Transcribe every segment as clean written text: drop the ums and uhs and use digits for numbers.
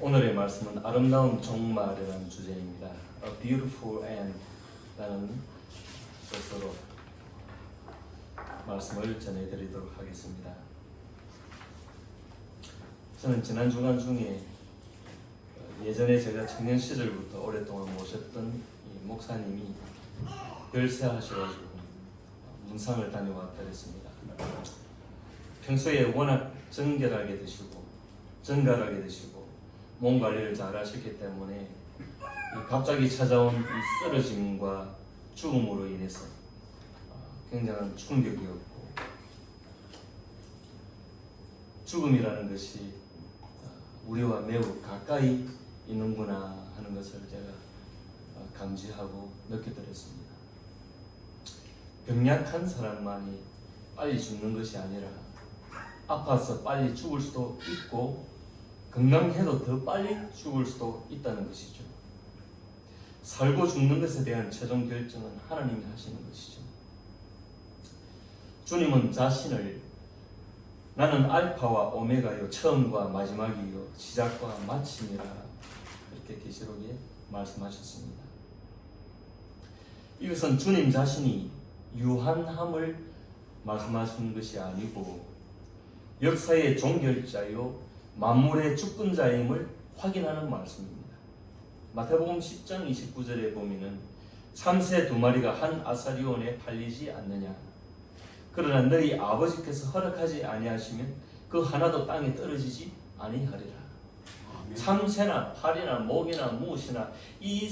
오늘의 말씀은 아름다운 종말이라는 주제입니다. A Beautiful End 라는 것으로 말씀을 전해드리도록 하겠습니다. 저는 지난 주간 중에 예전에 제가 청년 시절부터 오랫동안 모셨던 이 목사님이 별세하셔가지고 문상을 다녀왔다 그랬습니다. 평소에 워낙 정갈하게 드시고 몸 관리를 잘 하셨기 때문에 갑자기 찾아온 이 쓰러짐과 죽음으로 인해서 굉장한 충격이었고, 죽음이라는 것이 우리와 매우 가까이 있는구나 하는 것을 제가 감지하고 느껴들었습니다. 병약한 사람만이 빨리 죽는 것이 아니라 아파서 빨리 죽을 수도 있고 건강해도 더 빨리 죽을 수도 있다는 것이죠. 살고 죽는 것에 대한 최종 결정은 하나님이 하시는 것이죠. 주님은 자신을 나는 알파와 오메가요, 처음과 마지막이요, 시작과 마침이라 이렇게 계시록에 말씀하셨습니다. 이것은 주님 자신이 유한함을 말씀하시는 것이 아니고 역사의 종결자요 만물의 주권자임을 확인하는 말씀입니다. 마태복음 10장 29절에 보면은 참새 2마리가 한 아사리온에 팔리지 않느냐, 그러나 너희 아버지께서 허락하지 아니하시면 그 하나도 땅에 떨어지지 아니하리라. 아멘. 참새나 파리나 모기나 무엇이나 이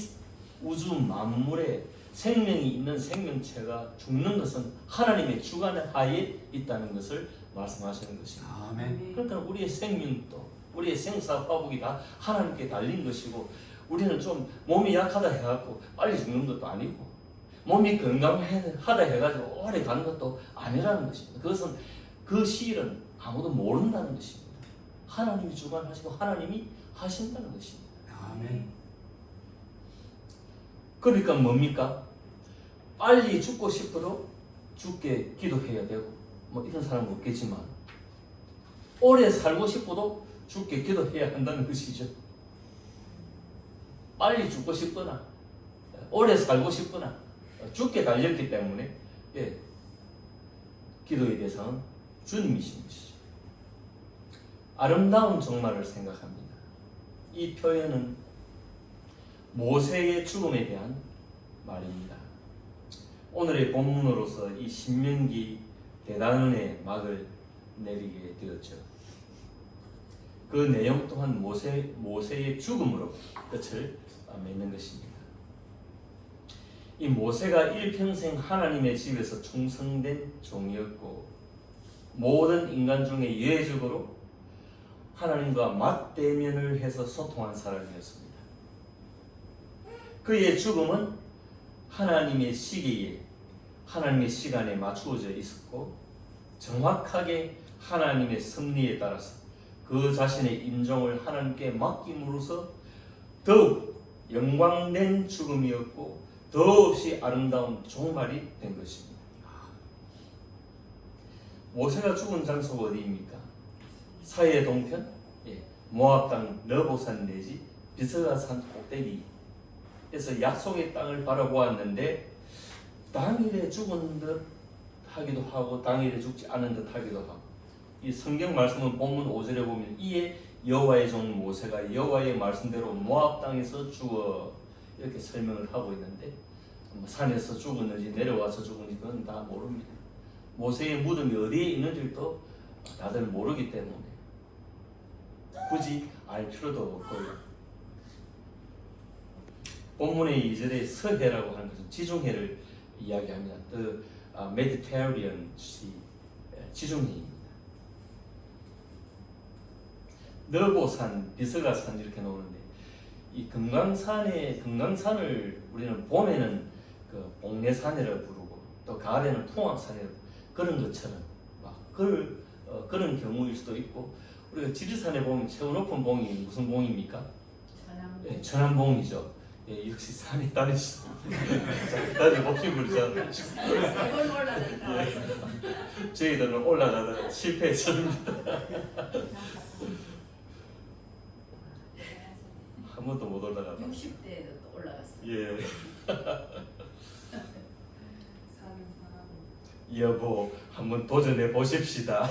우주 만물에 생명이 있는 생명체가 죽는 것은 하나님의 주관 하에 있다는 것을 말씀하시는 것입니다. 아멘. 그러니까 우리의 생명도 우리의 생사화복이 다 하나님께 달린 것이고, 우리는 좀 몸이 약하다 해갖고 빨리 죽는 것도 아니고 몸이 건강하다 해가지고 오래 가는 것도 아니라는 것입니다. 그것은 그 시일은 아무도 모른다는 것입니다. 하나님이 주관하시고 하나님이 하신다는 것입니다. 아멘. 그러니까 뭡니까? 빨리 죽고 싶어도 죽게 기도해야 되고 뭐 이런 사람은 없겠지만, 오래 살고 싶어도 죽게 기도해야 한다는 것이죠. 빨리 죽고 싶거나 오래 살고 싶거나 죽게 달렸기 때문에 기도의 대상은 주님이신 것이죠. 아름다운 종말을 생각합니다. 이 표현은 모세의 죽음에 대한 말입니다. 오늘의 본문으로서 이 신명기 대단원의 막을 내리게 되었죠. 그 내용 또한 모세의 죽음으로 끝을 맺는 것입니다. 이 모세가 일평생 하나님의 집에서 충성된 종이었고, 모든 인간 중에 예외적으로 하나님과 맞대면을 해서 소통한 사람이었습니다. 그의 죽음은 하나님의 시기에, 하나님의 시간에 맞추어져 있었고, 정확하게 하나님의 섭리에 따라서 그 자신의 임종을 하나님께 맡김으로써 더욱 영광된 죽음이었고 더없이 아름다운 종말이 된 것입니다. 모세가 죽은 장소가 어디입니까? 사해 동편, 모압 땅 르보산 내지 비스가산 꼭대기에서 약속의 땅을 바라보았는데, 당일에 죽은 듯 하기도 하고 당일에 죽지 않은 듯 하기도 하고, 이 성경 말씀은 본문 5절에 보면 이에 여호와의 종 모세가 여호와의 말씀대로 모압 땅에서 죽어 이렇게 설명을 하고 있는데, 산에서 죽었는지 내려와서 죽었는지 그건 다 모릅니다. 모세의 무덤이 어디에 있는지도 다들 모르기 때문에 굳이 알 필요도 없고요. 본문의 2절에 서해라고 하는 것은 지중해를 이야기합니다. The Mediterranean Sea, 지중해입니다. 너보산, 비스가산 이렇게 나오는데, 이 금강산을 우리는 봄에는 그 복례산이라고 부르고 또 가을에는 통합산이라고, 그런 것처럼 그런 경우일 수도 있고, 우리가 지리산에 보면 최고 높은 봉이 무슨 봉입니까? 천안봉이죠. 역시 산이 다르시죠. 다들 목숨을 저희들은 올라가다가 실패했습니다. 못 올라가고 60대에도 또 올라갔어요. 예. 사는 사람. 여보 한번 도전해 보십시다.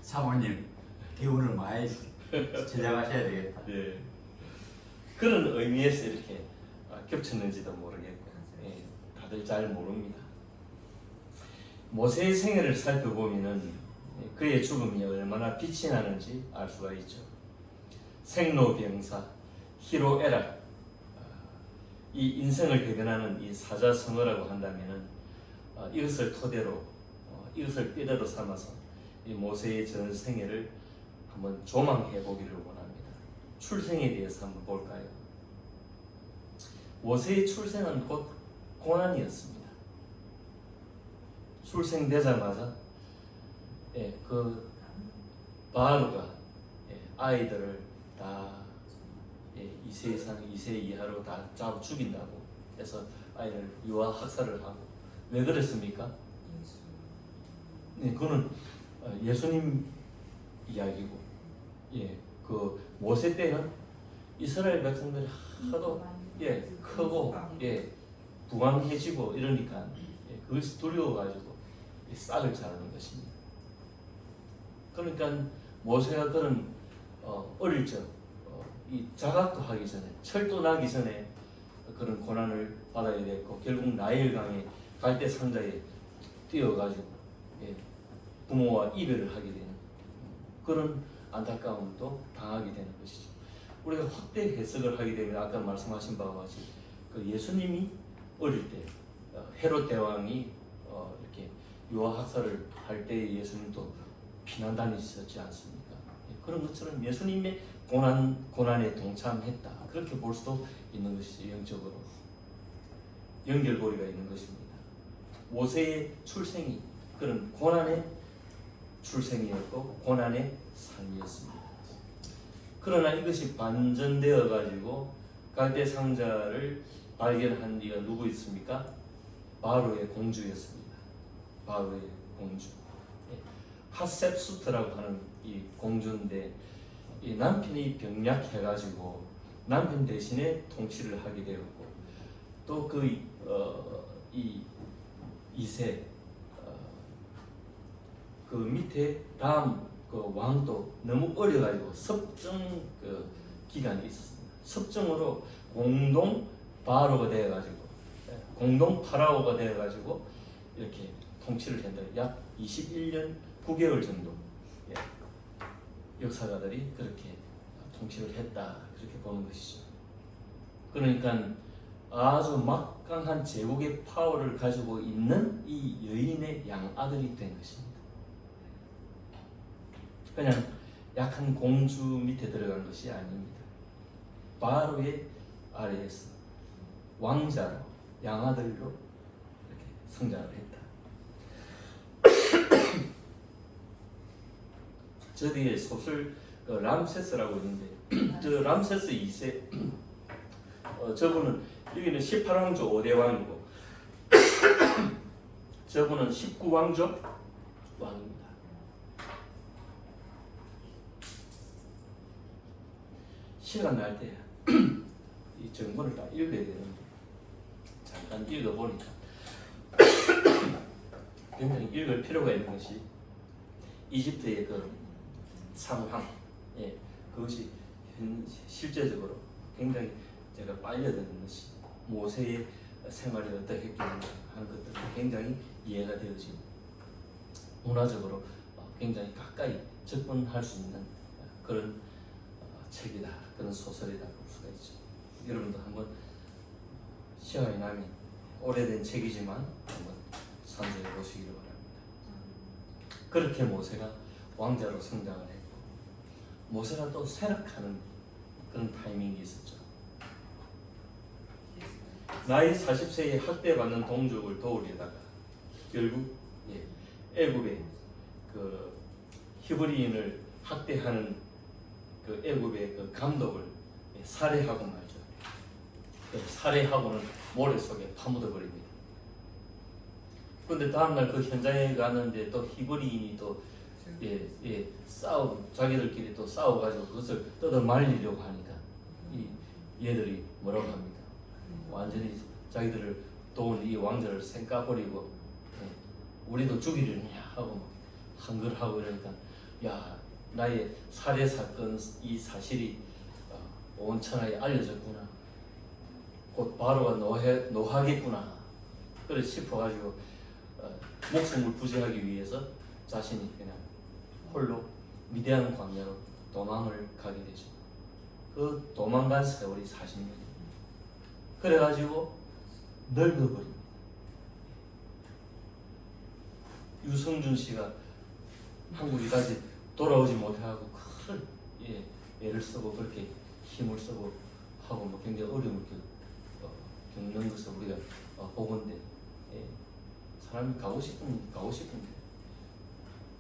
사모님 기운을 많이 제작하셔야 되겠다. 예. 그런 의미에서 이렇게 겹쳤는지도 모르겠고 예. 다들 잘 모릅니다. 모세의 생애를 살펴보면은 그의 죽음이 얼마나 빛이 나는지 알 수가 있죠. 생로병사, 희로애락, 이 인생을 대변하는 이 사자성어라고 한다면은 이것을 토대로 이것을 삐대로 삼아서 이 모세의 전 생애를 한번 조망해 보기를 원합니다. 출생에 대해서 한번 볼까요? 모세의 출생은 곧 고난이었습니다. 출생되자마자 그 바로가 아이들을 다 2세 이상, 2세 이하로 다 잡아 죽인다고 해서 아이를 유아 학살을 하고 왜 그랬습니까? 네, 그거는 예수님 이야기고 그 모세 때는 이스라엘 백성들이 하도 크고 부강해지고 이러니까 그것이 두려워가지고 싹을 자르는 것입니다. 그러니까 모세가 그런 어릴 적 이 자각도 하기 전에 철도 나기 전에 그런 고난을 받아야 됐고 결국 나일강에 갈대 상자에 뛰어가지고 부모와 이별을 하게 되는 그런 안타까움도 당하게 되는 것이죠. 우리가 확대 해석을 하게 되면 아까 말씀하신 바와 같이 그 예수님이 어릴 때 헤롯 대왕이 이렇게 유아 학살을 할 때 예수님도 피난 다니셨지 않습니까? 그런 것처럼 예수님의 고난에 동참했다. 그렇게 볼 수도 있는 것이죠. 영적으로 연결고리가 있는 것입니다. 모세의 출생이 그런 고난의 출생이었고 고난의 삶이었습니다. 그러나 이것이 반전되어 가지고 갈대 상자를 발견한 이가 누구 있습니까? 바로의 공주였습니다. 바로의 공주. 하셉수트라고 하는 이 공주인데 이 남편이 병약해가지고 남편 대신에 통치를 하게 되었고 또 그 이 2세 그 밑에 다음 그 왕도 너무 어려가지고 섭정 그 기간이 있었습니다. 섭정으로 공동 바로가 되어가지고 공동 파라오가 되어가지고 이렇게 통치를 한다. 약 21년 9개월 정도 역사가들이 그렇게 통치를 했다. 그렇게 보는 것이죠. 그러니까 아주 막강한 제국의 파워를 가지고 있는 이 여인의 양아들이 된 것입니다. 그냥 약한 공주 밑에 들어간 것이 아닙니다. 바로의 아래에서 왕자로 양아들로 이렇게 성장을 했다. 저 뒤에 소설 람세스라고 있는데 저 람세스 2세 저분은 여기는 18왕조 5대 왕이고 저분은 19왕조 왕입니다. 시간 날 때 이 정보를 다 읽어야 되는데 잠깐 읽어보니까 굉장히 읽을 필요가 있는 것이 이집트의 그 상황, 그것이 실제적으로 굉장히 제가 빨려드는 것이 모세의 생활이 어떻게 했겠는가 하는 것들이 굉장히 이해가 되어지고 문화적으로 굉장히 가까이 접근할 수 있는 그런 책이다, 그런 소설이다 볼 수가 있죠. 여러분도 한번 시간이 나면 오래된 책이지만 한번 참조해 보시기를 바랍니다. 그렇게 모세가 왕자로 성장을 했고 모세가 또 쇠락하는 그런 타이밍이 있었죠. 나이 40세에 학대받는 동족을 도우려다가 결국 애굽의 그 히브리인을 학대하는 그 애굽의 그 감독을 살해하고 말죠. 살해하고는 모래 속에 파묻어 버립니다. 그런데 다음날 그 현장에 가는데 또 히브리인이 또 자기들끼리 또 싸워가지고 그것을 뜯어 말리려고 하니까 얘들이 뭐라고 합니까? 완전히 자기들을 도운 이 왕자를 생까버리고 우리도 죽이려냐 하고 막 한글하고 이러니까 야 나의 살해 사건 이 사실이 온 천하에 알려졌구나. 곧 바로가 노하겠구나. 그래 싶어가지고 목숨을 부지하기 위해서 자신이 그냥 홀로 미대한 광야로 도망을 가게 되죠. 그 도망간 세월이 40년입니다. 그래가지고 늙어버립니다. 유성준 씨가 한국에까지 돌아오지 못하고 큰 애를 쓰고 그렇게 힘을 쓰고 하고 뭐 굉장히 어려움을 겪는 것을 우리가 보건대 사람이 가고 싶은데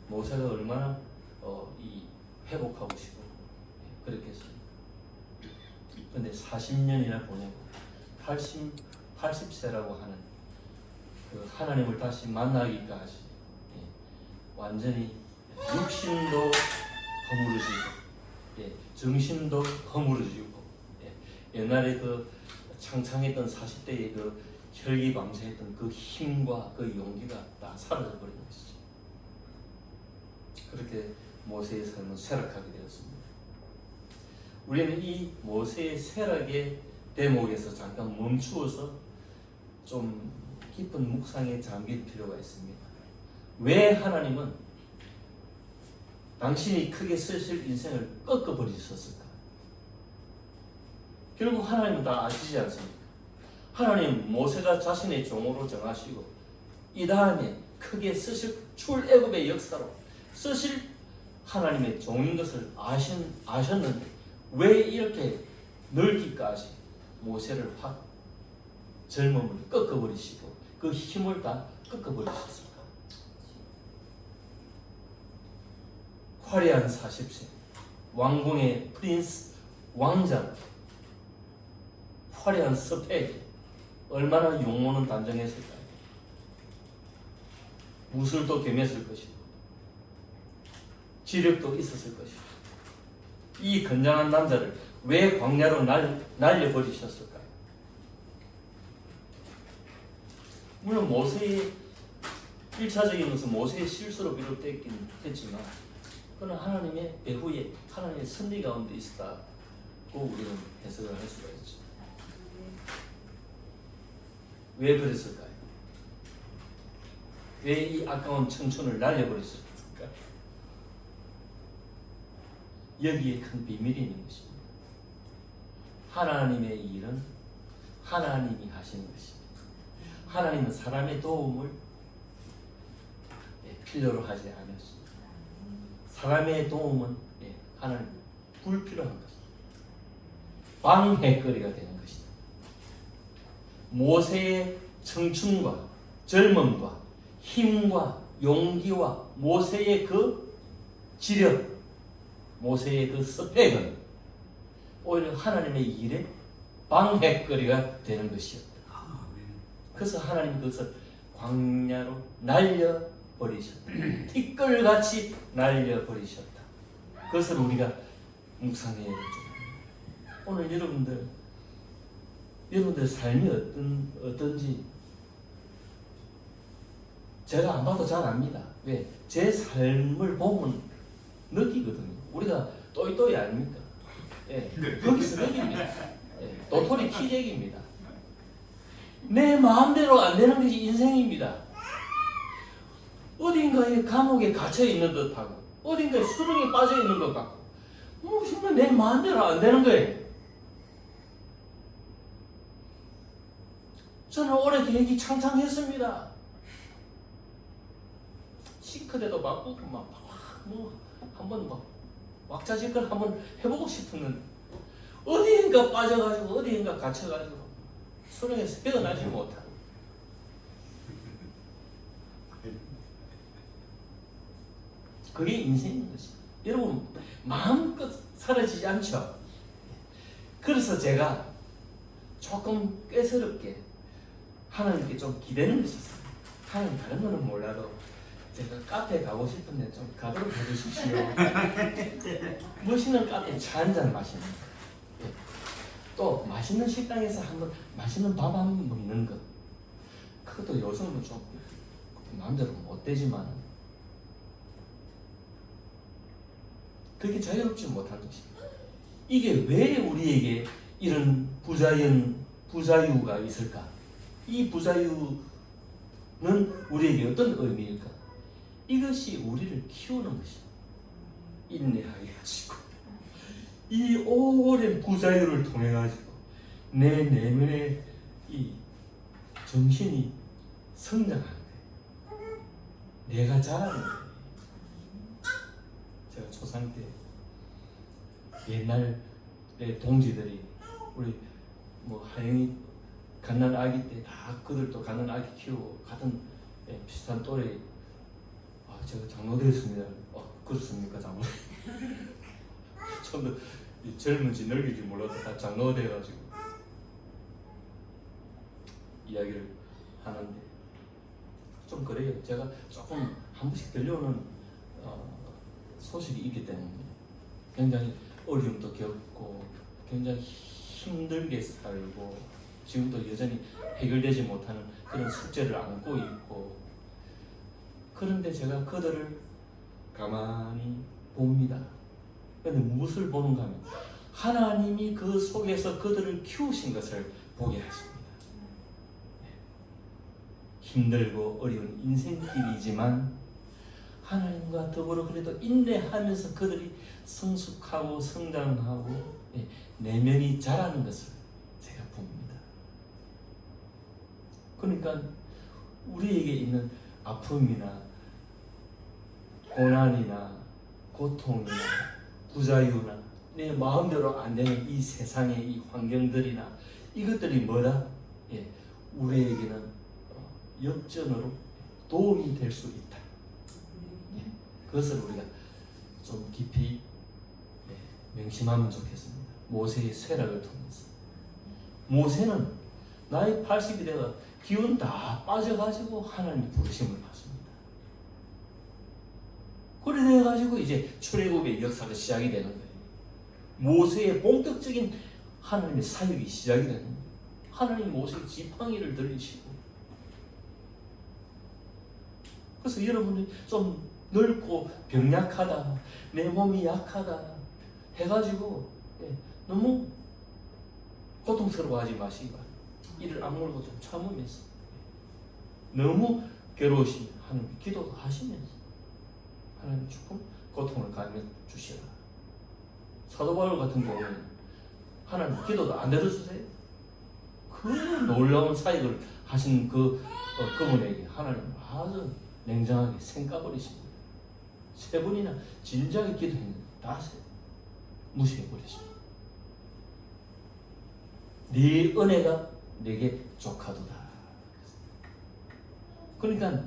모세가 얼마나 이 회복하고 싶고 그랬겠어요. 근데 40년이나 보내고 80세라고 하는 그 하나님을 다시 만나기까지 완전히 육신도 허물어지고 정신도 허물어지고 옛날에 그 창창했던 40대의 그 혈기방생했던 그 힘과 그 용기가 다 사라져 버린 것이죠. 그렇게 모세의 삶은 쇠락하게 되었습니다. 우리는 이 모세의 쇠락의 대목에서 잠깐 멈추어서 좀 깊은 묵상에 잠길 필요가 있습니다. 왜 하나님은 당신이 크게 쓰실 인생을 꺾어버리셨을까? 결국 하나님은 다 아시지 않습니까? 하나님 모세가 자신의 종으로 정하시고 이 다음에 크게 쓰실 출애굽의 역사로 쓰실 하나님의 종인 것을 아셨는데 왜 이렇게 늙기까지 모세를 확 젊음을 꺾어버리시고 그 힘을 다 꺾어버리셨을까? 화려한 40세 왕궁의 프린스 왕자 화려한 스펙 얼마나 용모는 단정했을까요? 무술도 겸했을 것이고 지력도 있었을 것이고 이 건장한 남자를 왜 광야로 날려버리셨을까요? 물론 모세의 1차적인 것은 모세의 실수로 비롯됐긴 했지만 그는 하나님의 배후에 하나님의 섭리 가운데 있었다고 우리는 해석을 할 수가 있죠. 왜 그랬을까요? 왜 이 아까운 청춘을 날려버렸을까? 여기에 큰 비밀이 있는 것입니다. 하나님의 일은 하나님이 하시는 것입니다. 하나님은 사람의 도움을 필요로 하지 않으십니다. 사람의 도움은 하나님 불필요한 것입니다. 방해거리가 되는 것이다. 모세의 청춘과 젊음과 힘과 용기와 모세의 그 지력, 모세의 그 스펙은 오히려 하나님의 일에 방해거리가 되는 것이었다. 그래서 하나님이 그것을 광야로 날려버리셨다. 티끌같이 날려버리셨다. 그것을 우리가 묵상해야 되죠. 오늘 여러분들 삶이 어떤지 제가 안 봐도 잘 압니다. 왜? 제 삶을 보면 느끼거든요. 우리가 또이또이 아닙니까? 거기서 느낍니다. 도토리 키재기입니다. 내 마음대로 안 되는 것이 인생입니다. 어딘가에 감옥에 갇혀 있는 듯하고 어딘가에 수렁에 빠져 있는 것 같고 정말 내 마음대로 안 되는 거예요. 저는 올해 계획이 창창했습니다. 싱크대도 바꾸고 한번 왁자지껄 한번 해보고 싶었는데 어디인가 빠져가지고 어디인가 갇혀가지고 수렁에서 헤어나지 못하고 그게 인생인 것입니다. 여러분 마음껏 사라지지 않죠? 그래서 제가 조금 꾀스럽게 하나님께 좀 기대는 것이 있어요. 하나님 다른 거는 몰라도 제가 카페 가고 싶은데 좀 가도록 해주십시오. 멋있는 카페 차 한잔 마시는 거. 예. 또 맛있는 식당에서 한번 맛있는 밥 한 번 먹는 거. 그것도 요즘은 좀 마음대로 못 되지만 그게 자유롭지 못한 것입니다. 이게 왜 우리에게 이런 부자유가 있을까? 이 부자유는 우리에게 어떤 의미일까? 이것이 우리를 키우는 것입니다. 인내하게 하시고 이 오랜 부자유를 통해 가지고 내 내면의 이 정신이 성장하는 거예요. 내가 자라는 거예요. 제가 초상 때 옛날에 동지들이 우리 뭐 하영이 갓난 아기 때 다 그들도 갓난 아기 키우고 같은 비슷한 또래. 제가 장로되었습니다. 그렇습니까 장로? 처음부터 젊은지 늙은지 몰라도 다 장로돼가지고 이야기를 하는데 좀 그래요. 제가 조금 한 번씩 들려오는 소식이 있기 때문에 굉장히 어려움도 겪고 굉장히 힘들게 살고 지금도 여전히 해결되지 못하는 그런 숙제를 안고 있고, 그런데 제가 그들을 가만히 봅니다. 그런데 무엇을 보는가 하면 하나님이 그 속에서 그들을 키우신 것을 보게 하십니다. 힘들고 어려운 인생길이지만 하나님과 더불어 그래도 인내하면서 그들이 성숙하고 성장하고 내면이 자라는 것을 제가 봅니다. 그러니까 우리에게 있는 아픔이나 고난이나 고통이나 부자유나 내 마음대로 안 되는 이 세상의 이 환경들이나 이것들이 뭐다? 우리에게는 역전으로 도움이 될 수 있다. 그것을 우리가 좀 깊이 명심하면 좋겠습니다. 모세의 쇠락을 통해서 모세는 나이 80이 되어 기운 다 빠져가지고 하나님 부르심을 받습니다. 그래 돼가지고 이제 출애굽의 역사가 시작이 되는 거예요. 모세의 본격적인 하나님의 사역이 시작이 되는 거예요. 하나님 모세의 지팡이를 들리시고, 그래서 여러분이 좀 늙고 병약하다, 내 몸이 약하다 해가지고 너무 고통스러워하지 마시기 바랍니다. 이를 악물고 좀 참으면서 너무 괴로우신 하나님 기도도 하시면서 하나님 조금 고통을 가며 주시라. 사도 바울 같은 경우는 하나님 기도도 안 들어주세요. 그 놀라운 사역을 하신 그분에게 하나님 아주 냉정하게 생까버리십니다. 3번이나 진작에 기도했는데 다 무시해버리십니다. 네 은혜가 내게 족하도다. 그러니까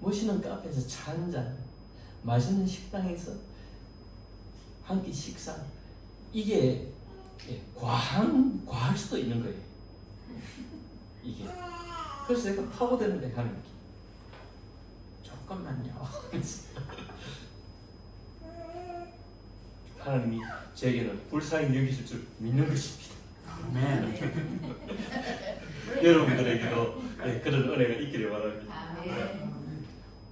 멋있는 카페에서 차 한잔, 맛있는 식당에서 한 끼 식사, 이게 과할 수도 있는 거예요. 이게 그래서 내가 파고드는데 하는 게 잠깐만요. 하나님이 제게는 불쌍히 여기실 줄 믿는 것입니다. 여러분들에게도 그런 은혜가 있기를 바랍니다.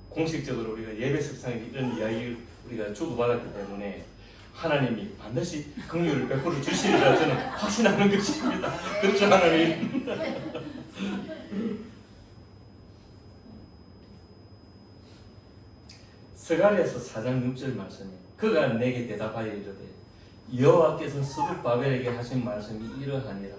공식적으로 우리가 예배석상에 이런 이야기를 우리가 주고받았기 때문에 하나님이 반드시 긍휼을 베풀어 주시리라 저는 확신하는 것입니다. 그렇죠 하나님. 스가랴서 4장 6절 말씀에 그가 내게 대답하여 이르되 여호와께서 스룹바벨에게 하신 말씀이 이러하니라.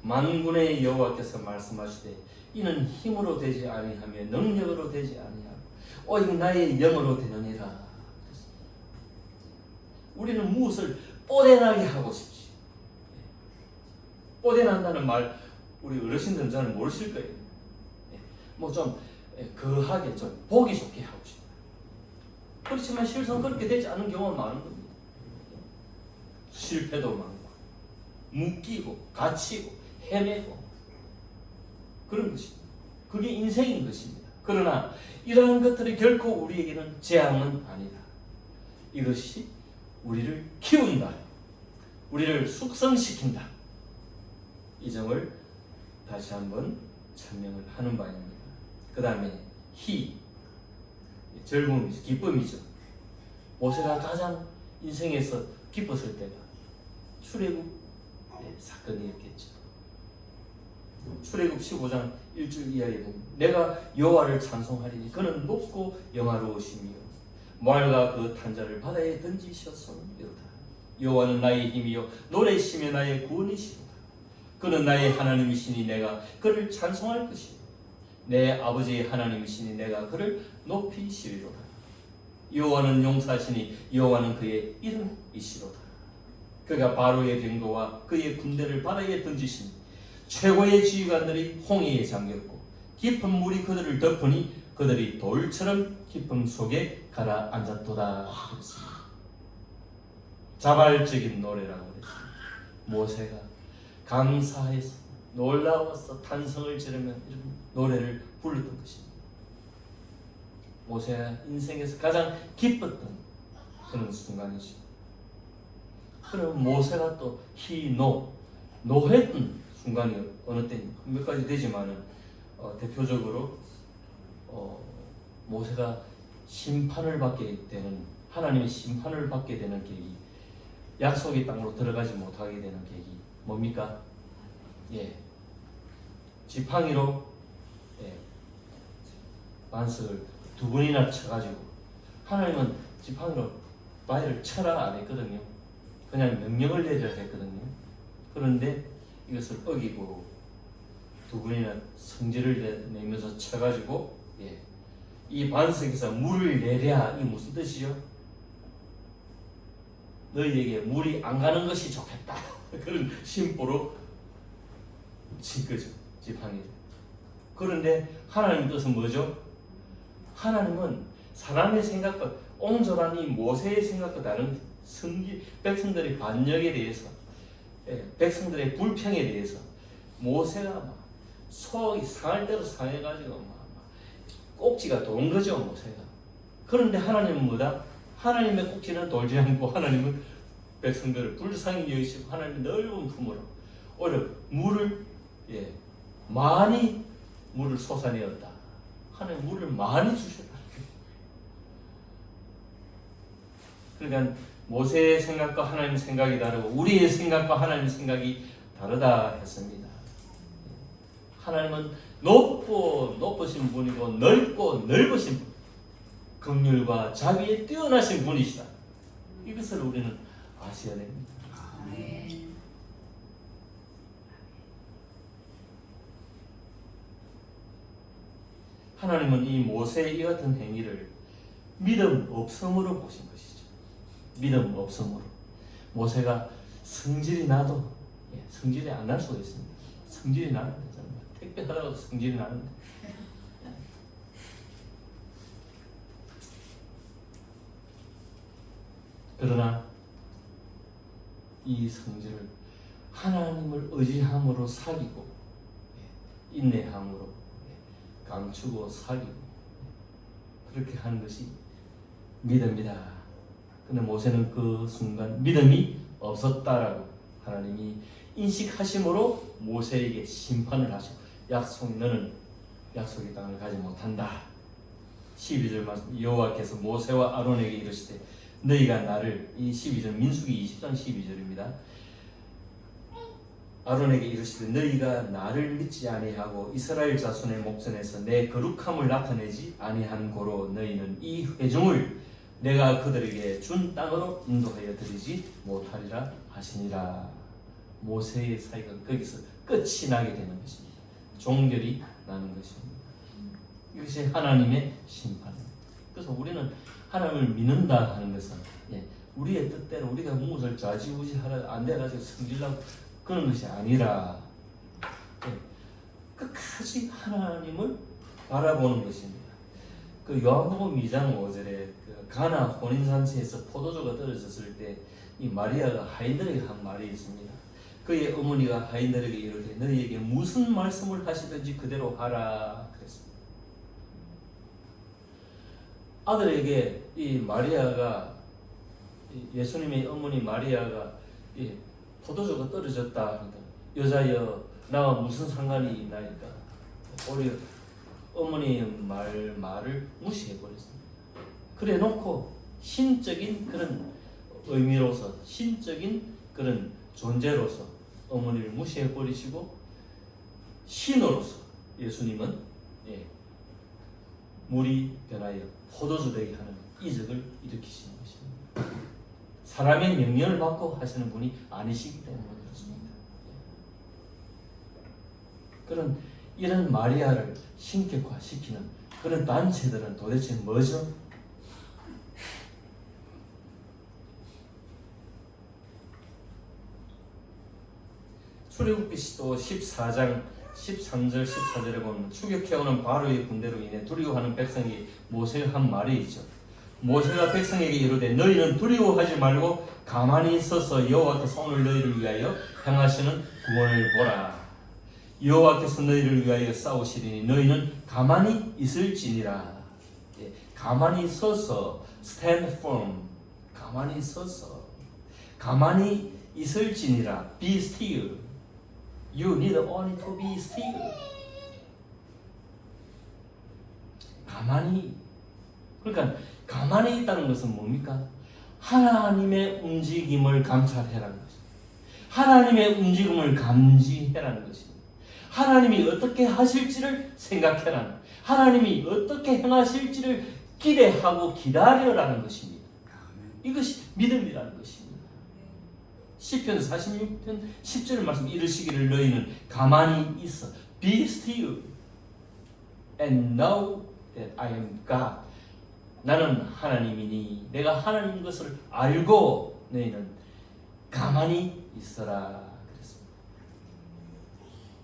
만군의 여호와께서 말씀하시되 이는 힘으로 되지 아니하며 능력으로 되지 아니하고 오직 나의 영으로 되느니라. 우리는 무엇을 뽀대나게 하고 싶지. 뽀대난다는 말 우리 어르신들은 잘 모르실 거예요. 뭐 좀 거하게 좀 보기 좋게 하고 싶다. 그렇지만 실상 그렇게 되지 않은 경우가 많은 겁니다. 실패도 많고 묶이고 갇히고 헤매고 그런 것입니다. 그게 인생인 것입니다. 그러나 이러한 것들이 결코 우리에게는 재앙은 아니다. 이것이 우리를 키운다. 우리를 숙성시킨다. 이 점을 다시 한번 설명을 하는 바입니다. 그 다음에 즐거움이죠. 기쁨이죠. 모세가 가장 인생에서 기뻤을 때가 출애굽 사건이었겠죠. 출애굽 15장 1절 이하에 보면 내가 여호와를 찬송하리니 그는 높고 영화로우시며 모알과 그 탄자를 바다에 던지셨음이로다. 여호와는 나의 힘이요 노래시며 나의 구원이시로다. 그는 나의 하나님이시니 내가 그를 찬송할 것이요 내 아버지의 하나님이시니 내가 그를 높이시리로다. 여호와는 용사시니 여호와는 그의 이름이시로다. 그가 바로의 병도와 그의 군대를 바다에 던지시니 최고의 지휘관들이 홍해에 잠겼고 깊은 물이 그들을 덮으니 그들이 돌처럼 깊음 속에 가라앉았도다. 그랬습니다. 자발적인 노래라고 그랬습니다. 모세가 감사해서 놀라워서 탄성을 지르며 이런 노래를 불렀던 것입니다. 모세가 인생에서 가장 기뻤던 그런 순간이죠. 그럼 모세가 또 노했던 순간이 어느 때입니까? 몇 가지 되지만은 대표적으로 모세가 심판을 받게 되는 하나님의 심판을 받게 되는 계기, 약속의 땅으로 들어가지 못하게 되는 계기 뭡니까? 지팡이로 반석을 두 번이나 쳐가지고 하나님은 지팡이로 바위를 쳐라 안 했거든요. 그냥 명령을 내려야 했거든요. 그런데 이것을 어기고 두 번이나 성질을 내면서 쳐가지고 이 반석에서 물을 내랴. 이 무슨 뜻이요? 너희에게 물이 안 가는 것이 좋겠다. 그런 심보로 친 거죠. 지팡이를. 그런데 하나님 뜻은 뭐죠? 하나님은 사람의 생각과 옹졸한 이 모세의 생각과 다른 백성들의 반역에 대해서 백성들의 불평에 대해서 모세가 막 속이 상할 대로 상해가지고 막 꼭지가 도는 거죠. 모세가. 그런데 하나님은 뭐다? 하나님의 꼭지는 돌지 않고 하나님은 백성들을 불쌍히 여기시고 하나님의 넓은 품으로 오히려 물을 많이 물을 솟아내었다. 하나님 물을 많이 주셨다. 그러니까 모세의 생각과 하나님 생각이 다르고 우리의 생각과 하나님 생각이 다르다 했습니다. 하나님은 높으신 분이고 넓고 넓으신 분, 긍휼과 자비에 뛰어나신 분이시다. 이것을 우리는 아셔야 됩니다. 하나님은 이 모세의 이 같은 행위를 믿음 없음으로 보신 것이죠. 믿음 없음으로. 모세가 성질이 나도 성질이 안 날 수가 있습니다. 성질이 나는데 정말 택배 하다가도 성질이 나는데 그러나 이 성질을 하나님을 의지함으로 사귀고 인내함으로 감추고 사귀고 그렇게 하는 것이 믿음이다. 그런데 모세는 그 순간 믿음이 없었다라고 하나님이 인식하심으로 모세에게 심판을 하시고 너는 약속의 땅을 가지 못한다. 12절 말씀 여호와께서 모세와 아론에게 이르시되 너희가 나를 이 12절 민수기 20장 12절입니다. 아론에게 이르시되 너희가 나를 믿지 아니하고 이스라엘 자손의 목전에서 내 거룩함을 나타내지 아니한 고로 너희는 이 회중을 내가 그들에게 준 땅으로 인도하여 드리지 못하리라 하시니라. 모세의 사역은 거기서 끝이 나게 되는 것입니다. 종결이 나는 것입니다. 이것이 하나님의 심판입니다. 그래서 우리는 하나님을 믿는다 하는 것은 우리의 뜻대로 우리가 무엇을 좌지우지하라 안 돼가지고 성질나고 그런 것이 아니라 끝까지 하나님을 바라보는 것입니다. 그 요한복음 2장 5절에 그 가나 혼인잔치에서 포도주가 떨어졌을 때 이 마리아가 하인들에게 한 말이 있습니다. 그의 어머니가 하인들에게 이르되 너희에게 무슨 말씀을 하시든지 그대로 하라 그랬습니다. 아들에게 이 마리아가 예수님의 어머니 마리아가 이 포도주가 떨어졌다 하니까 여자여 나와 무슨 상관이 있나이까 오히려 어머니의 말을 무시해 버렸습니다. 그래 놓고 신적인 그런 의미로서 신적인 그런 존재로서 어머니를 무시해 버리시고 신으로서 예수님은 물이 변하여 포도주 되게 하는 이적을 일으키시는 것입니다. 사람의 명령을 받고 하시는 분이 아니시기 때문에 그렇습니다. 그런 이런 마리아를 신격화시키는 그런 단체들은 도대체 뭐죠? 출애굽기시도 14장 13절 14절에 보면 추격해오는 바로의 군대로 인해 두려워하는 백성이 모세가 한 말이 있죠. 모세가 백성에게 이르되 너희는 두려워하지 말고 가만히 서서 여호와께서 오늘 너희를 위하여 행하시는 구원을 보라. 여호와께서 너희를 위하여 싸우시리니 너희는 가만히 있을지니라. 가만히 서서 stand firm. 가만히 서서 가만히 있을지니라. be still. You need only to be still. 가만히. 그러니까 가만히 있다는 것은 뭡니까? 하나님의 움직임을 감찰해라는 것입니다. 하나님의 움직임을 감지해라는 것입니다. 하나님이 어떻게 하실지를 생각해라는, 하나님이 어떻게 행하실지를 기대하고 기다려라는 것입니다. 이것이 믿음이라는 것입니다. 시편 46편 10절 말씀 이르시기를 너희는 가만히 있어. Be still and know that I am God. 나는 하나님이니 내가 하나님인 것을 알고 너희는 가만히 있어라 그랬습니다.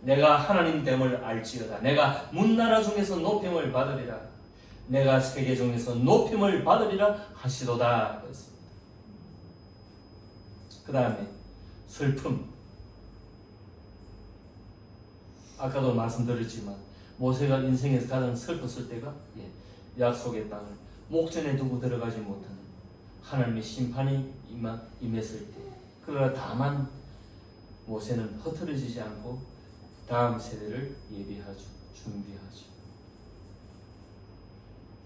내가 하나님됨을 알지어다. 내가 문나라 중에서 높임을 받으리라. 내가 세계 중에서 높임을 받으리라 하시도다 그랬습니다. 그 다음에 슬픔. 아까도 말씀드렸지만 모세가 인생에서 가장 슬펐을 때가 약속의 땅을 목전에 두고 들어가지 못하는 하나님의 심판이 임했을 때. 그러나 다만 모세는 흐트러지지 않고 다음 세대를 예비하죠. 준비하죠.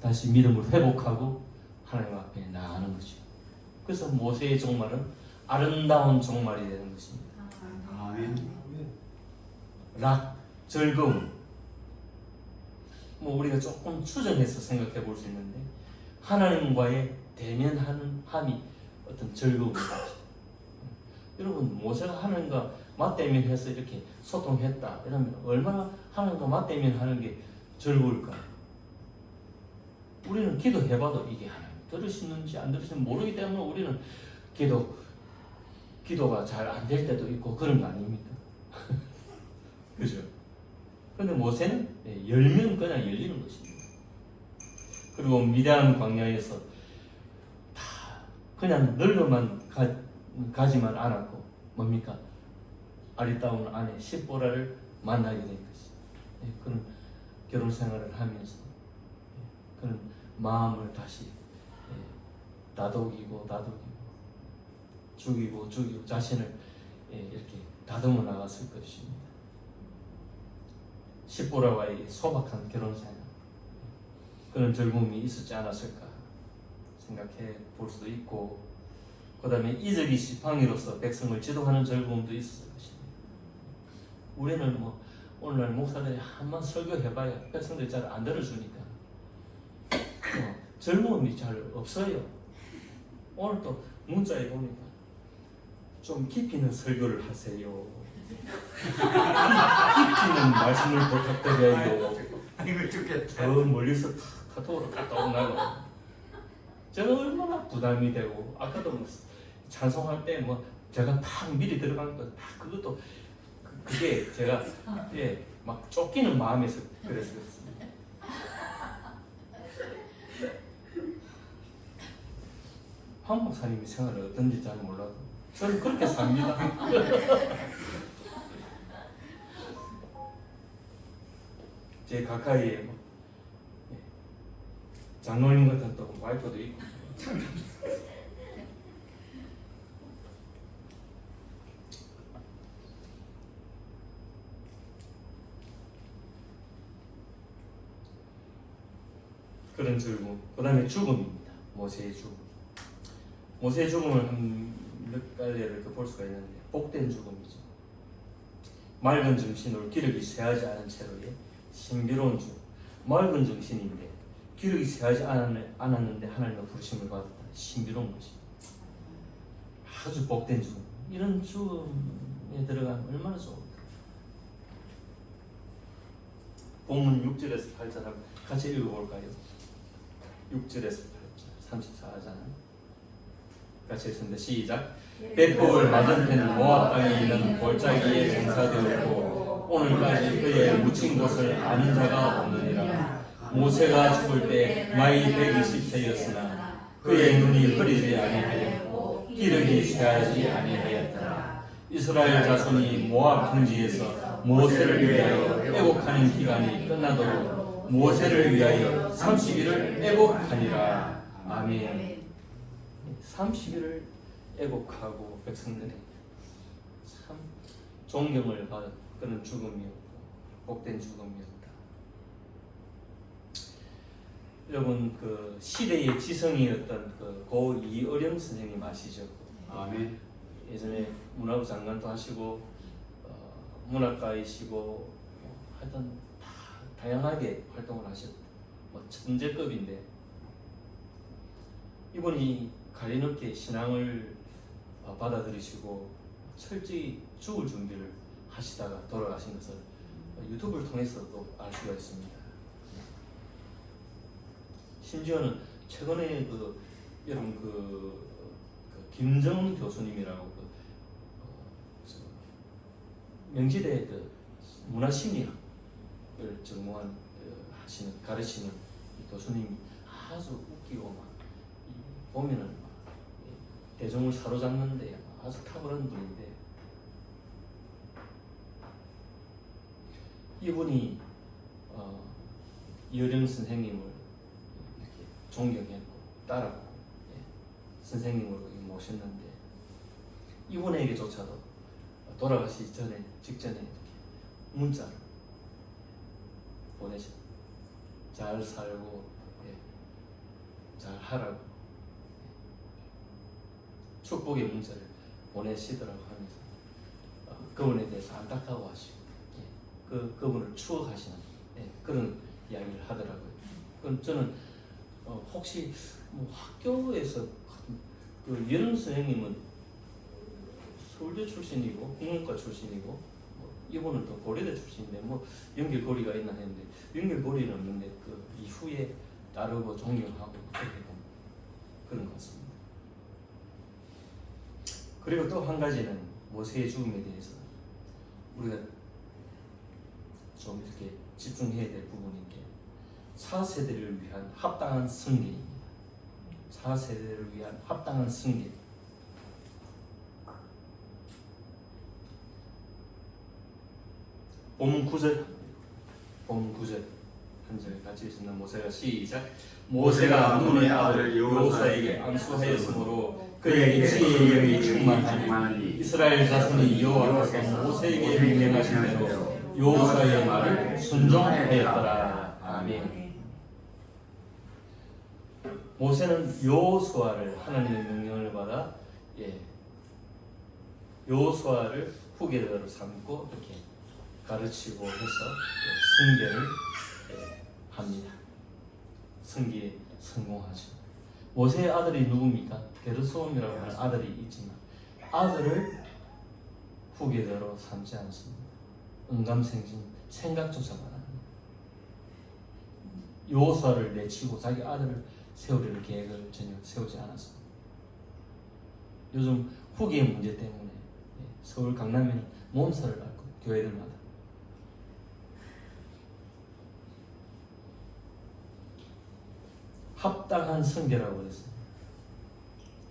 다시 믿음을 회복하고 하나님 앞에 나아가는 거죠. 그래서 모세의 종말은 아름다운 종말이 되는 것입니다. 아멘. 락, 즐거움. 우리가 조금 추정해서 생각해 볼 수 있는데 하나님과의 대면하는 함이 어떤 즐거움이다. 여러분 모세가 하나님과 맞대면해서 이렇게 소통했다 이러면 얼마나 하나님과 맞대면하는 게 즐거울까? 우리는 기도해봐도 이게 하나님 들으시는지 안 들으시는지 모르기 때문에 우리는 기도가 잘 안 될 때도 있고 그런 거 아닙니까? 그죠? 근데 모세는 열면 그냥 열리는 것입니다. 그리고 미디안 광야에서 다 그냥 늙어만 가지만 않았고 뭡니까? 아리따운 아내 십보라를 만나게 된 것입니다. 그런 결혼 생활을 하면서 그런 마음을 다시 다독이고 죽이고 자신을 이렇게 다듬어 나갔을 것입니다. 십보라와의 소박한 결혼 생활, 그런 즐거움이 있었지 않았을까 생각해 볼 수도 있고, 그 다음에 이적이 지팡이로서 백성을 지도하는 즐거움도 있었을 것입니다. 우리는 오늘날 목사들이 한번 설교해봐야 백성들이 잘 안 들어주니까 즐거움이 잘 없어요. 오늘 또 문자에 보니까 좀 깊이 있는 설교를 하세요. 깊이 있는 말씀을 부탁드려요. 이거 죽겠다. 저 멀리서 카톡으로 갔다 오나고 저는 얼마나 부담이 되고, 아까도 찬송할 때 제가 탁 미리 들어간 거 다 그것도 그게 제가 막 쫓기는 마음에서 그래서 그렇습니다. 황 목사님이 생활을 어떤지 잘 몰라도 저는 그렇게 삽니다. 제 가까이에 장로님 같은 또 와이프도 있고. 그런 죽음. 그 다음에 죽음입니다. 모세의 죽음. 모세의 죽음을 한 몇 갈래를 이렇게 볼 수가 있는데 복된 죽음이죠. 맑은 정신으로 기력이 쇠하지 않은 채로의 신비로운 죽음. 맑은 정신인데 기력이 쇠하지 않았는데 하나님의 부르심을 받았다. 신비로운 것이 아주 복된 죽음. 이런 죽음에 들어가면 얼마나 좋을까. 본문 6절에서 8절 같이 읽어볼까요? 6절에서 8절 34장 같이 읽습니다. 시작. 백복을 맞은편 모압 땅에 있는 골짜기에 장사되었고 오늘까지 그의 묻힌 곳을 아는 자가 없느니라. 모세가 죽을 때 나이 120세였으나 그의 눈이 흐리지 아니하였고 기력이 쇠하지 아니하였더라. 이스라엘 자손이 모압 평지에서 모세를 위하여 애곡하는 기간이 끝나도록 모세를 위하여 30일을 애곡하니라. 아멘. 30일을 애곡하고 백성들이 참 존경을 받은 그런 죽음이었고 복된 죽음이었다. 여러분 그 시대의 지성이었던 그 고 이어령 선생님 아시죠? 아멘. 예전에 문화부 장관도 하시고 문학가이시고 하여튼 다 다양하게 활동을 하셨다. 뭐 천재급인데 이분이 가리늦게 신앙을 받아들이시고 철저히 죽을 준비를 하시다가 돌아가신 것을 유튜브를 통해서도 알 수가 있습니다. 심지어는 최근에 여러분 김정은 교수님이라고 명지대 문화심리학을 전공한 가르치는 교수님이 아주 웃기고 막 보면은 막 대중을 사로잡는데 아주 탁월한 분인데 이분이 이어령 선생님을 이렇게 존경했고 따랐고 선생님으로 모셨는데 이분에게조차도 돌아가시기 직전에 이렇게 문자를 보내셨. 잘 살고 잘 하라고 축복의 문자를 보내시더라고 하면서 그분에 대해서 안타까워하시고 그분을 추억하시는 그런 이야기를 하더라고요. 그럼 저는 혹시 뭐 학교에서 그 이어령 선생님은 서울대 출신이고 국문과 출신이고 이분은 또 고려대 출신인데 뭐 연결고리가 있나 했는데 연결고리는 없는데 그 이후에 따르고 존경하고 그렇게 그런 것 같습니다. 그리고 또 한 가지는 모세의 죽음에 대해서 우리가 좀 이렇게 집중해야 될 부분인 게 4세대를 위한 합당한 승계입니다. 4세대를 위한 합당한 승계. 본문 9절 한 절 같이 읽는 모세가 시작. 모세가 눈의 아들 여호수아에게 안수하였으므로 그에게 지혜의 영이 충만하니 이스라엘 자손이 여호와께서 모세에게 명령하신 대로 여호수아의 말을 순종하였더라. 아멘. 모세는 여호수아를 하나님의 명령을 받아 여호수아를 후계자로 삼고 이렇게 가르치고 해서 승계를 합니다. 승계에 성공하죠. 모세의 아들이 누굽니까? 게르솜이라고 하는 아들이 있지만 아들을 후계자로 삼지 않습니다. 응감생심 생각조차만 합니다. 여호수아를 내치고 자기 아들을 세우려는 계획을 전혀 세우지 않았습니다. 요즘 후계 문제 때문에 서울 강남에는 몸살을 앓고 교회들마다 합당한 승계라고 했습니다.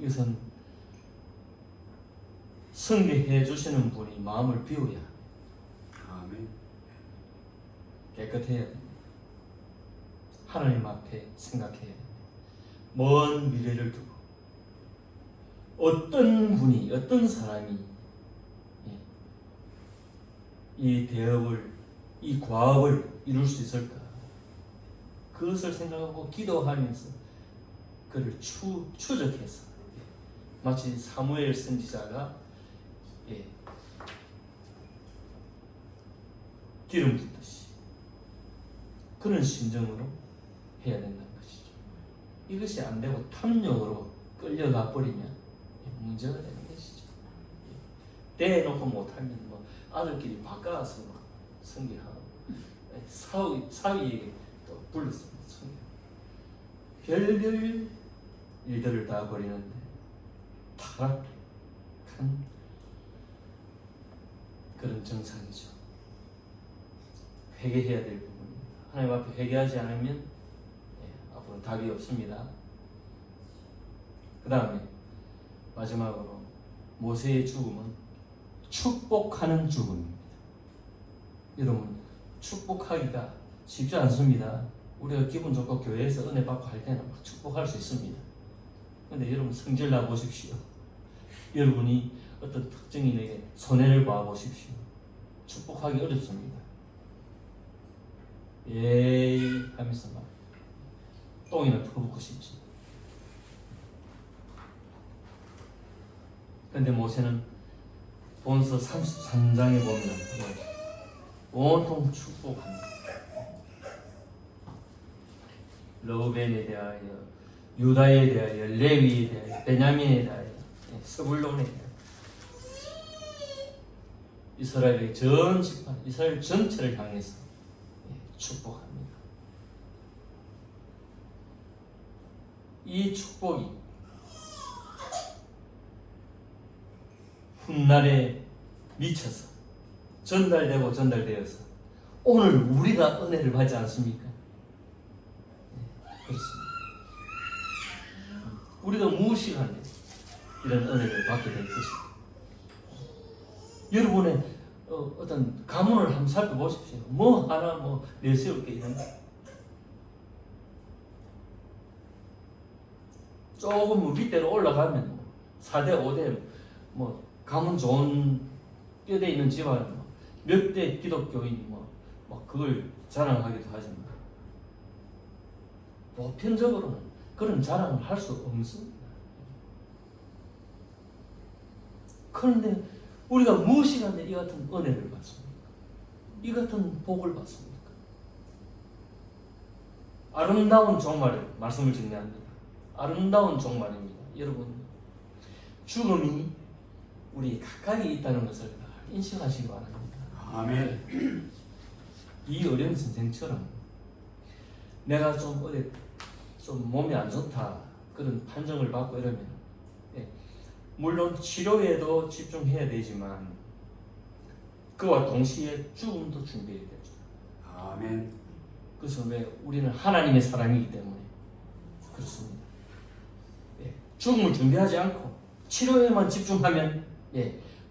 이것은 승계해 주시는 분이 마음을 비워야 아멘. 깨끗해야 됩니다. 하나님 앞에 생각해야 됩니다. 먼 미래를 두고 어떤 분이, 어떤 사람이 이 대업을, 이 과업을 이룰 수 있을까? 그것을 생각하고 기도하면서 그를 추적해서 마치 사무엘 선지자가 기름 붓듯이 그런 심정으로 해야 된다는 것이죠. 이것이 안 되고 탐욕으로 끌려가 버리면 문제가 되는 것이죠. 대놓고 못하면 뭐 아들끼리 바꿔서 막 성기하고 사위에게 또 불러서 성기. 별별 일들을 다 벌이는데 타락한 그런 정상이죠. 회개해야 될 부분입니다. 하나님 앞에 회개하지 않으면 앞으로 답이 없습니다. 그 다음에 마지막으로 모세의 죽음은 축복하는 죽음입니다. 여러분, 축복하기가 쉽지 않습니다. 우리가 기분 좋고 교회에서 은혜 받고 할 때는 막 축복할 수 있습니다. 그런데 여러분 성질 나 보십시오. 여러분이 어떤 특정인에게 손해를 봐 보십시오. 축복하기 어렵습니다. 에이 하면서 막 똥이나 퍼붓고 싶지. 그런데 모세는 본서 33장에 보면 온통 축복합니다. 러벤에 대하여, 유다에 대하여, 레위에 대하여, 베냐민에 대하여, 스불론에 대하여, 이스라엘의 전 지파, 이스라엘 전체를 향해서 축복합니다. 이 축복이 훗날에 미쳐서 전달되고 전달되어서 오늘 우리가 은혜를 받지 않습니까? 그렇습니다. 우리도 무시간에 이런 은혜를 받게 될 것입니다. 여러분의 어떤 가문을 한번 살펴보십시오. 뭐 하나 뭐 내세울 게 있는가? 조금 뭐 밑으로 올라가면 뭐 4대 5대 뭐 가문 좋은 뼈대 있는 집안 몇 대 기독교인이 뭐 그걸 자랑하기도 하지만 보편적으로는 그런 자랑을 할 수 없습니다. 그런데 우리가 무엇이라면 이 같은 은혜를 받습니까? 이 같은 복을 받습니까? 아름다운 종말을 말씀을 정리합니다. 아름다운 종말입니다. 여러분, 죽음이 우리 가까이 있다는 것을 인식하시기 바랍니다. 아멘. 이 어려운 선생처럼 내가 좀 어디 좀 몸이 안 좋다 그런 판정을 받고 이러면 물론 치료에도 집중해야 되지만 그와 동시에 죽음도 준비해야 되죠. 아멘. 그래서 왜 우리는 하나님의 사람이기 때문에 그렇습니다. 죽음을 준비하지 않고 치료에만 집중하면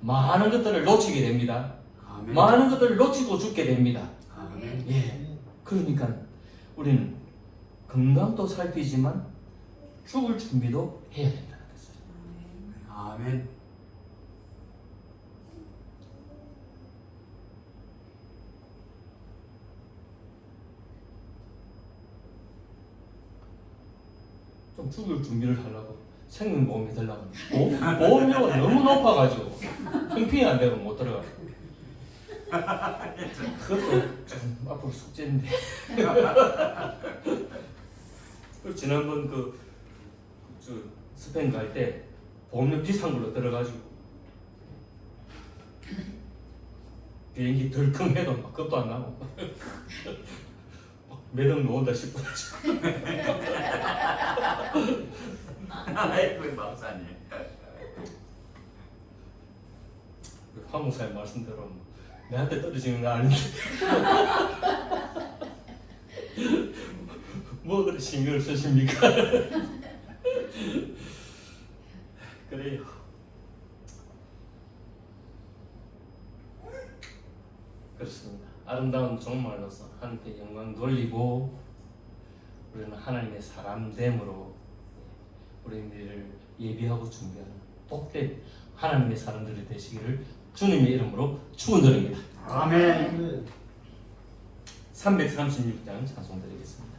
많은 것들을 놓치게 됩니다. 아멘. 많은 것들을 놓치고 죽게 됩니다. 아멘. 그러니까 우리는 건강도 살피지만 죽을 준비도 해야 된다는 것이죠. 아멘. 좀 죽을 준비를 하려고 생명보험이 들라고 보험료가 너무 높아가지고 형편이 안 되고 못 들어가. 그것도 좀 앞으로 숙제인데. 지난번 스페인 갈 때 보험료 비싼 걸로 들어가지고 비행기 덜컹해도 막 겁도 안 나고 매듭 놓은다 싶어. 아이고 박사님. 황 목사님 말씀대로 내한테 떨어지는 거 아닌데 뭐 그렇게 신경을 쓰십니까? 그래요. 그렇습니다. 아름다운 종말로서 하나님께 영광 돌리고 우리는 하나님의 사람됨으로 우리들을 예비하고 준비하는 복된 하나님의 사람들이 되시기를 주님의 이름으로 축원드립니다. 아멘. 336장 찬송드리겠습니다.